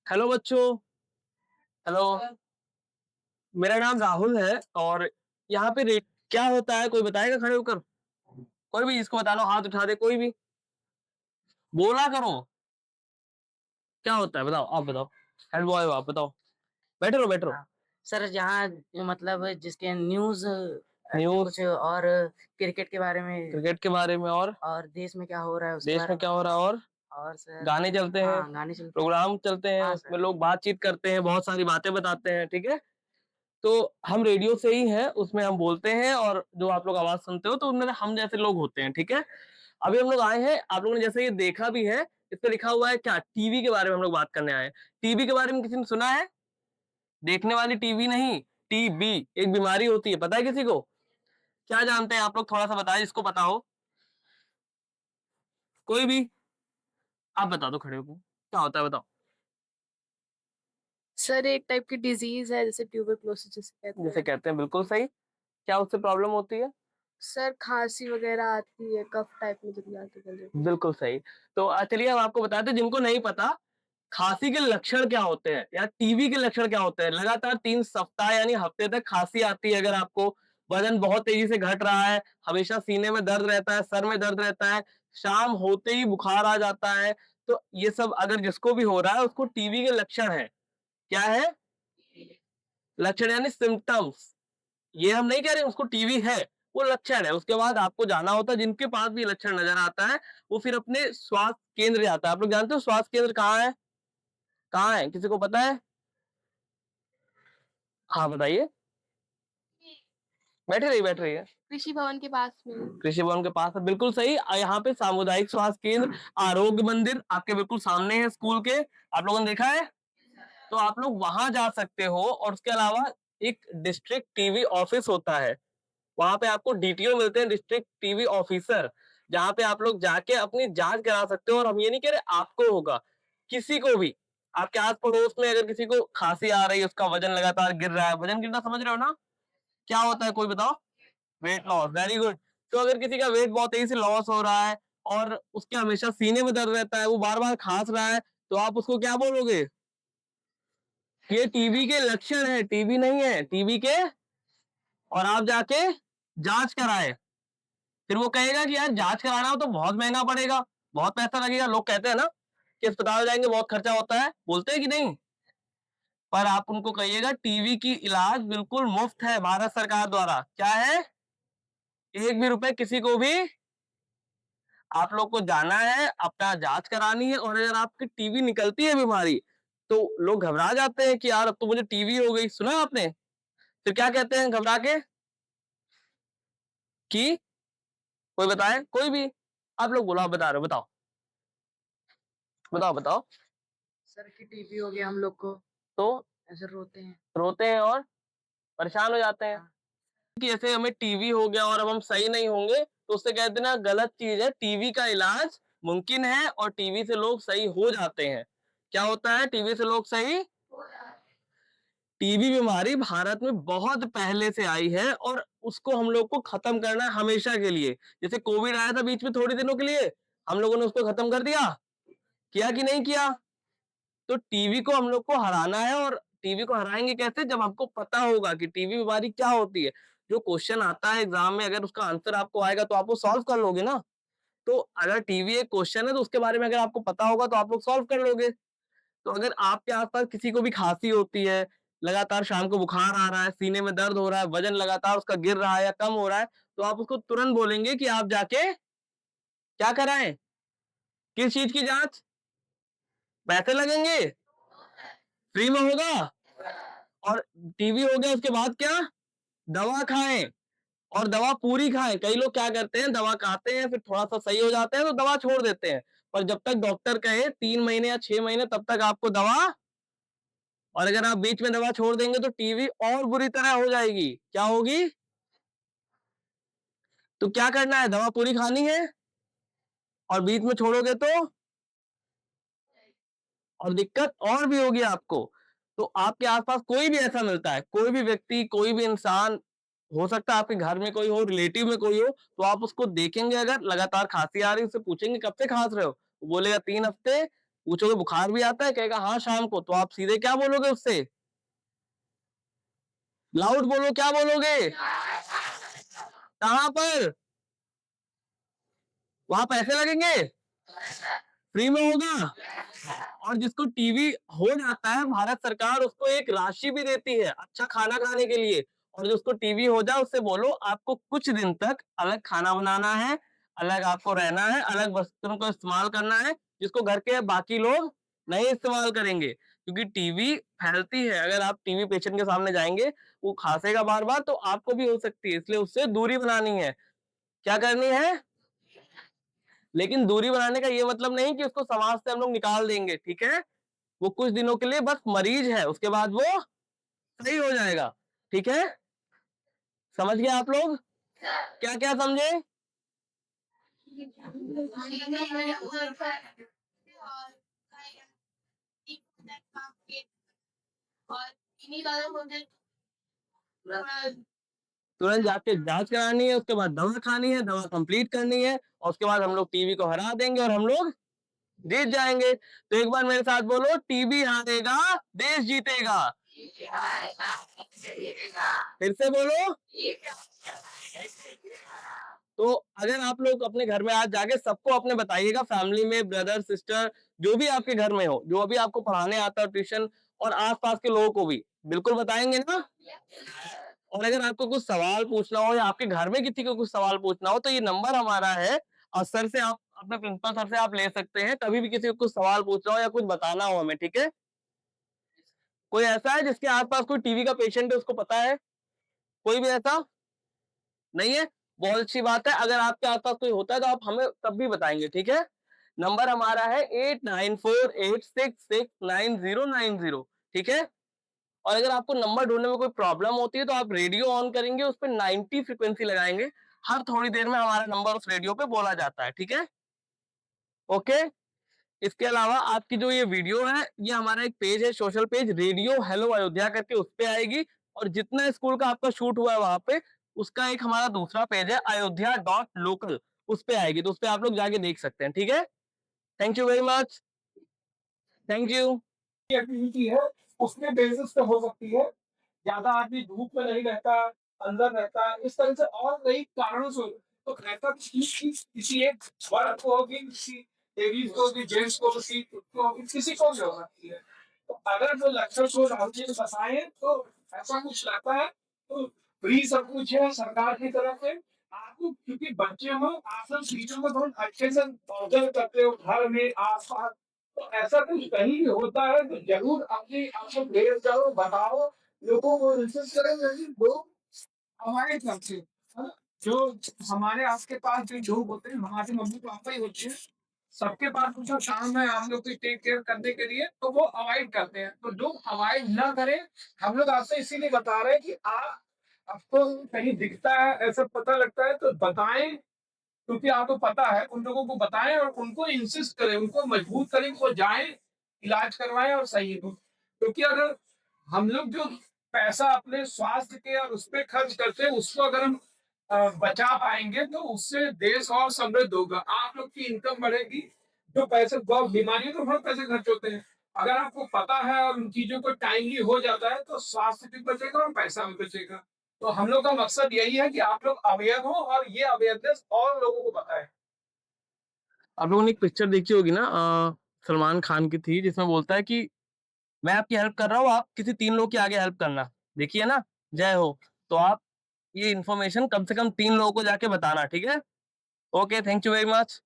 Hello बच्चों। Hello. मेरा नाम राहुल है और यहाँ पे रेट क्या होता है, कोई बताएगा खड़े होकर? कोई भी जिसको बता लो, हाथ उठा दे कोई भी, बोला करो। क्या होता है बताओ, आप बताओ। हेड बॉय हो आप, बताओ। बैठे रहो बैठे रहो। हाँ। सर जहाँ मतलब जिसके न्यूज न्यूज, कुछ और क्रिकेट के बारे में क्रिकेट के बारे में और देश में क्या हो रहा है उसके देश बारे में में। क्या हो रहा है और और सर गाने चलते हैं, हाँ गाने चलते हैं। प्रोग्राम चलते हैं, हाँ उसमें सर। लोग बातचीत करते हैं, बहुत सारी बातें बताते हैं, ठीक है। तो हम रेडियो से ही हैं, उसमें हम बोलते हैं और जो आप लोग आवाज सुनते हो तो उनमें हम जैसे लोग होते हैं, ठीक है। अभी हम लोग आए हैं, आप लोगों ने जैसे ये देखा भी है, इस पे लिखा हुआ है क्या, टीवी के बारे में हम लोग बात करने आए हैं। टीवी के बारे में किसी ने सुना है? देखने वाली टीवी नहीं, टीबी एक बीमारी होती है, पता है किसी को? क्या जानते हैं आप लोग, थोड़ा सा बताएं जिसको पता हो। कोई भी, आप बता दो खड़े होकर, क्या होता है बताओ। सर एक टाइप की डिजीज है जैसे ट्यूबरक्लोसिस जिसे कहते जैसे हैं। कहते हैं, बिल्कुल सही। क्या उससे प्रॉब्लम होती है? सर खांसी वगैरह आती है, कफ टाइप में जब आती है गले में। बिल्कुल सही। तो चलिए हम आपको बताते हैं, जिनको नहीं पता, खांसी के लक्षण क्या होते हैं या टीबी के लक्षण क्या होते हैं। लगातार 3 सप्ताह यानी हफ्ते तक खांसी आती है, अगर आपको वजन बहुत तेजी से घट रहा है, हमेशा सीने में दर्द रहता है, सर में दर्द रहता है, शाम होते ही बुखार आ जाता है, तो ये सब अगर जिसको भी हो रहा है उसको टीबी के लक्षण है। क्या है? लक्षण यानी सिम्टम्स। ये हम नहीं कह रहे उसको टीबी है, वो लक्षण है। उसके बाद आपको जाना होता है, जिनके पास भी लक्षण नजर आता है वो फिर अपने स्वास्थ्य केंद्र जाता है। आप लोग जानते हो स्वास्थ्य केंद्र कहाँ है? कहाँ है, किसी को पता है? हाँ बताइए। बैठ रही है। कृषि भवन के पास में। कृषि भवन के पास है, बिल्कुल सही। यहाँ पे सामुदायिक स्वास्थ्य केंद्र, आरोग्य मंदिर आपके बिल्कुल सामने है स्कूल के, आप लोगों ने देखा है। तो आप लोग वहां जा सकते हो। और उसके अलावा एक डिस्ट्रिक्ट टीवी ऑफिस होता है, वहां पे आपको डीटीओ मिलते हैं, डिस्ट्रिक्ट टीवी ऑफिसर, जहां पे आप लोग जाके अपनी जांच करा सकते हो। और हम ये नहीं कह रहे आपको होगा, किसी को भी, आपके आस पड़ोस में अगर किसी को खांसी आ रही है, उसका वजन लगातार गिर रहा है, वजन गिरना समझ रहे हो ना, क्या होता है कोई बताओ? Weight loss, very good. तो अगर किसी का वेट बहुत तेजी से लॉस हो रहा है और उसके हमेशा सीने में दर्द रहता है, वो बार बार खांस रहा है, तो आप उसको क्या बोलोगे? ये टीबी के लक्षण है, टीबी नहीं है, टीबी के। और आप जाके जांच कराए। फिर वो कहेगा कि यार जांच कराना हो तो बहुत महंगा पड़ेगा, बहुत पैसा लगेगा, लोग कहते हैं ना कि अस्पताल जाएंगे बहुत खर्चा होता है, बोलते हैं कि नहीं? पर आप उनको कहिएगा टीबी की इलाज बिल्कुल मुफ्त है भारत सरकार द्वारा। क्या है? एक भी रुपए किसी को भी, आप लोग को जाना है, अपना जांच करानी है। और अगर आपकी टीबी निकलती है बीमारी, तो लोग घबरा जाते हैं कि यार अब तो मुझे टीबी हो गई, सुना आपने? फिर क्या कहते हैं घबरा के, कि कोई बताए कोई भी, आप लोग बोलो, आप बता रहे हो, बताओ बताओ बताओ। सर की टीबी हो गया हम लोग को, तो ऐसे रोते हैं। रोते हैं और परेशान हो जाते हैं हाँ। कि ऐसे हमें टीबी हो गया और अब हम सही नहीं होंगे, तो उससे कहते हैं ना गलत चीज है, टीबी का इलाज मुमकिन है और टीबी से लोग सही हो जाते हैं। क्या होता है? टीबी से लोग सही। टीबी बीमारी भारत में बहुत पहले से आई है और उसको हम लोग को खत्म करना है हमेशा के लिए। जैसे कोविड आया था बीच में थोड़ी दिनों के लिए, हम लोगों ने उसको खत्म कर दिया, किया कि नहीं किया? तो टीबी को हम लोग को हराना है। और टीबी को हराएंगे कैसे? जब आपको पता होगा कि टीबी बीमारी क्या होती है। जो क्वेश्चन आता है एग्जाम में, अगर उसका आंसर आपको आएगा तो आप वो सॉल्व कर लोगे ना। तो अगर टीबी एक क्वेश्चन है तो उसके बारे में अगर आपको पता होगा तो आप लोग सॉल्व कर लोगे। तो अगर आपके आसपास किसी को भी खांसी होती है, लगातार शाम को बुखार आ रहा है, सीने में दर्द हो रहा है, वजन लगातार उसका गिर रहा है या कम हो रहा है, तो आप उसको तुरंत बोलेंगे कि आप जाके क्या कराएं, किस चीज की जांच? पैसे लगेंगे, फ्री में होगा। और टीबी हो गया उसके बाद क्या? दवा खाएं, और दवा पूरी खाएं। कई लोग क्या करते हैं, दवा खाते हैं फिर थोड़ा सा सही हो जाते हैं तो दवा छोड़ देते हैं। पर जब तक डॉक्टर कहे 3 महीने या 6 महीने, तब तक आपको दवा। और अगर आप बीच में दवा छोड़ देंगे तो टीबी और बुरी तरह हो जाएगी। क्या होगी? तो क्या करना है, दवा पूरी खानी है, और बीच में छोड़ोगे तो और दिक्कत और भी होगी आपको। तो आपके आसपास कोई भी ऐसा मिलता है, कोई भी व्यक्ति, कोई भी इंसान, हो सकता है आपके घर में कोई हो, रिलेटिव में कोई हो, तो आप उसको देखेंगे अगर लगातार खांसी आ रही है, उससे पूछेंगे कब से खांस रहे हो, वो बोलेगा 3 हफ्ते। पूछोगे बुखार भी आता है, कहेगा हाँ शाम को, तो आप सीधे क्या बोलोगे उससे? लाउड बोलो, क्या बोलोगे? कहां पर? वहां पैसे लगेंगे? फ्री में होगा? और जिसको टीवी हो जाता है, भारत सरकार उसको एक राशि भी देती है अच्छा खाना खाने के लिए। और जिसको टीवी हो जाए उससे बोलो आपको कुछ दिन तक अलग खाना बनाना है, अलग आपको रहना है, अलग वस्तुओं को इस्तेमाल करना है, जिसको घर के बाकी लोग नहीं इस्तेमाल करेंगे। क्योंकि टीवी फैलती है, अगर आप टीवी पेशेंट के सामने जाएंगे, वो खांसेगा बार बार, तो आपको भी हो सकती है, इसलिए उससे दूरी बनानी है। क्या करनी है? लेकिन दूरी बनाने का ये मतलब नहीं कि उसको समाज से हम लोग निकाल देंगे, ठीक है? वो कुछ दिनों के लिए बस मरीज है, उसके बाद वो सही हो जाएगा, ठीक है? समझ गए आप लोग? क्या क्या समझे? तुरंत जाके जांच करानी है, उसके बाद दवा खानी है, दवा कंप्लीट करनी है, और उसके बाद हम लोग टीवी को हरा देंगे और हम लोग जीत जाएंगे। तो एक बार मेरे साथ बोलो, टीवी हारेगा, देश जीतेगा। फिर से बोलो। तो अगर आप लोग अपने घर में आज जाके सबको अपने बताइएगा, फैमिली में ब्रदर सिस्टर जो भी आपके घर में हो, जो अभी आपको पढ़ाने आता है ट्यूशन, और आसपास के लोगों को भी बिल्कुल बताएंगे ना। और अगर आपको कुछ सवाल पूछना हो या आपके घर में किसी को कुछ सवाल पूछना हो, तो ये नंबर हमारा है, और सर से आप अपने प्रिंसिपल सर से आप ले सकते हैं, कभी भी किसी को कुछ सवाल पूछना हो या कुछ बताना हो हमें, ठीक है? कोई ऐसा है जिसके आसपास कोई टीवी का पेशेंट है, उसको पता है? कोई भी ऐसा नहीं है? बहुत अच्छी बात है। अगर आपके आसपास कोई होता है तो आप हमें तब भी बताएंगे, ठीक है? नंबर हमारा है 8948669090, ठीक है? और अगर आपको नंबर ढूंढने में कोई प्रॉब्लम होती है तो आप रेडियो ऑन करेंगे, उस पर 90 फ्रीक्वेंसी लगाएंगे, हर थोड़ी देर में हमारा नंबर उस रेडियो पे बोला जाता है, ठीक है? ओके। इसके अलावा आपकी जो ये वीडियो है, ये हमारा एक पेज है, social page, radio hello Ayodhya करके, उस पे आएगी। और जितना स्कूल का आपका शूट हुआ है वहां पे, उसका एक हमारा दूसरा पेज है, ayodhya.local, उस पे आएगी, तो उस पे आप लोग जाके देख सकते हैं, ठीक है? Thank you very much. Thank you. Activity है उसमें बेसिस पे हो सकती है। ज्यादा आदमी धूप में नहीं रहता, अंदर रहता है, इस तरह से और कई कारणों से तो रहता किसी एक वर्ग को होगी, किसी लेडीज को होगी, जेंट्स को होगी, को होगी, किसी को भी हो सकती है। तो अगर जो लक्षण को हमने बताए तो ऐसा कुछ रहता है तो फ्री सब कुछ है सरकार की तरफ से। आपको क्योंकि बच्चे हो, आप सब चीजों को बहुत अच्छे से ऑब्जर्व करते हो घर में आस-पास, तो ऐसा कुछ कहीं भी होता है तो जरूर अपनी आपको प्रेयर करो, बताओ, लोगों को रिसर्च करें, लेकिन लोग हमारे तरफ से, है ना? जो हमारे आपके पास जो लोग होते हैं, हमारे मम्मी पापा ही होते हैं, सबके पास कुछ काम है हम लोग की टेक केयर करने के लिए, तो वो अवॉइड करते हैं। तो जो अवॉइड ना करें, हम लोग आपसे इसीलिए बता रहे हैं कि आप आपको कहीं दिखता है, ऐसा पता लगता है तो बताएं, क्योंकि आपको पता है उन लोगों को बताएं और उनको इंसिस्ट करें, उनको मजबूर करें कि वो जाएं, इलाज करवाएं और सही हो। क्योंकि अगर हम लोग जो पैसा अपने स्वास्थ्य के और उस पे खर्च करते हैं, उसको अगर हम बचा पाएंगे तो उससे देश और समृद्ध होगा। आप लोग की इनकम बढ़ेगी। जो पैसे बहुत बीमारियों तो बहुत पैसे खर्च होते हैं, अगर आपको पता है और उन चीजों को टाइमली हो जाता है तो स्वास्थ्य भी बचेगा और पैसा भी बचेगा। तो हम लोग का मकसद यही है कि आप लोग अवेयर हो और ये अवेयरनेस और लोगों को बताएं। आप लोगों ने एक पिक्चर देखी होगी ना, सलमान खान की थी, जिसमें बोलता है कि मैं आपकी हेल्प कर रहा हूँ, आप किसी 3 लोग के आगे हेल्प करना। देखिए ना, जय हो। तो आप ये इन्फॉर्मेशन कम से कम 3 लोगों को जाके बताना, ठीक है? Okay, thank you very much.